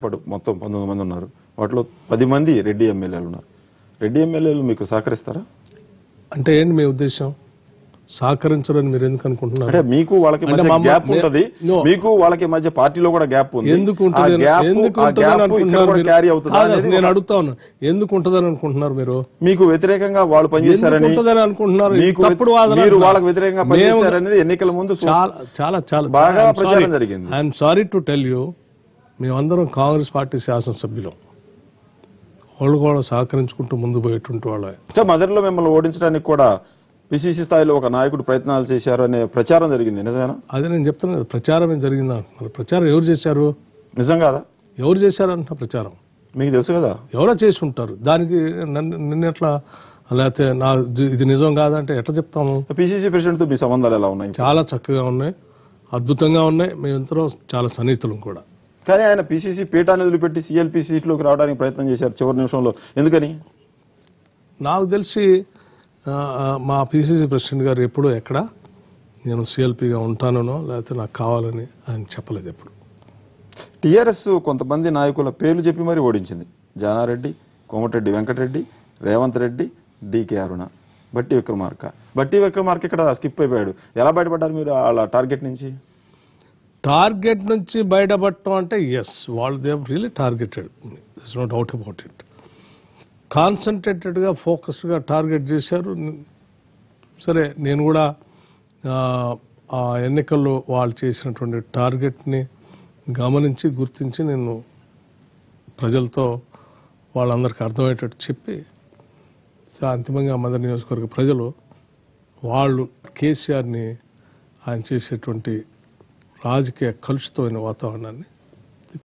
మొత్తం 19 మంది ఉన్నారు. వాటిలో 10 మంది రెడ్డి ఎమ్మెల్యేలు ఉన్నారు. రెడ్డి ఎమ్మెల్యేలు మీకు సహకరిస్తారా? అంటే ఏంటి మీ ఉద్దేశం? సహకరించరని మీరు ఎందుకు అనుకుంటున్నారు? అంటే మీకు వాళ్ళకి మధ్య గ్యాప్ ఉంటది, మీకు వాళ్ళకి మధ్య పార్టీలో కూడా గ్యాప్ ఉంది. ఎందుకు ఉంటది నేను అడుగుతా ఉన్నా, ఎందుకు ఉంటదని అనుకుంటున్నారు మీరు? మీకు వ్యతిరేకంగా వాళ్ళు పనిచేశారని అనుకుంటున్నారు. మీరు వాళ్ళకి వ్యతిరేకంగా పనిచేశారనేది ఎన్నికల ముందు చాలా చాలా బాగా ప్రచారం జరిగింది. I'm sorry to tell you, మేమందరం కాంగ్రెస్ పార్టీ శాసనసభ్యులం. వాళ్ళు కూడా సహకరించుకుంటూ ముందు పోయేటువంటి వాళ్ళే. మదర్లో మిమ్మల్ని ఓడించడానికి కూడా పిసిసి స్థాయిలో ఒక నాయకుడు ప్రయత్నాలు చేశారు అనే ప్రచారం జరిగింది, నిజమేనా? అదే నేను చెప్తున్నాను, ప్రచారం ఏం జరిగింది అంటున్నారు. ప్రచారం ఎవరు చేశారు? నిజం కాదా? ఎవరు చేశారు అంటున్నా ప్రచారం? మీకు తెలుసు కదా, ఎవరో చేసి ఉంటారు. దానికి నిన్నెట్లా లేకపోతే నా ఇది నిజం కాదంటే ఎట్లా చెప్తాము? పిసిసి ప్రెసిడెంట్తో మీ సంబంధాలు ఎలా ఉన్నాయి? చాలా చక్కగా ఉన్నాయి, అద్భుతంగా ఉన్నాయి. మేమిద్దరం చాలా సన్నిహితులం కూడా. కానీ ఆయన పిసిసి పీఠాన్ని వదిలిపెట్టి సిఎల్పి సీట్లోకి రావడానికి ప్రయత్నం చేశారు చివరి నిమిషంలో, ఎందుకని? నాకు తెలిసి మా పిసిసి ప్రెసిడెంట్ గారు ఎప్పుడూ ఎక్కడ నేను సిఎల్పిగా ఉంటానో లేకపోతే నాకు కావాలని ఆయన చెప్పలేదు ఎప్పుడు. టీఆర్ఎస్ కొంతమంది నాయకుల పేర్లు చెప్పి మరీ ఓడించింది. జానారెడ్డి, కోమటిరెడ్డి వెంకటరెడ్డి, రేవంత్ రెడ్డి, డికే అరుణ, బట్టి విక్రమార్క ఇక్కడ స్కిప్ అయిపోయాడు. ఎలా బయటపడ్డారు మీరు వాళ్ళ టార్గెట్ నుంచి? టార్గెట్ నుంచి బయటపడటం అంటే ఎస్, వాళ్ళు they really targeted, this no doubt about it. కాన్సన్ట్రేటెడ్గా ఫోకస్డ్గా టార్గెట్ చేశారు. సరే, నేను కూడా ఆ ఎన్నికల్లో వాళ్ళు చేసినటువంటి టార్గెట్ని గమనించి గుర్తించి నేను ప్రజలతో వాళ్ళందరికీ అర్థమయ్యేటట్టు చెప్పి అంతిమంగా మదర్ నియోజకవర్గ ప్రజలు వాళ్ళు కేసీఆర్ని ఆయన చేసేటువంటి రాజకీయ కలుషితమైన వాతావరణాన్ని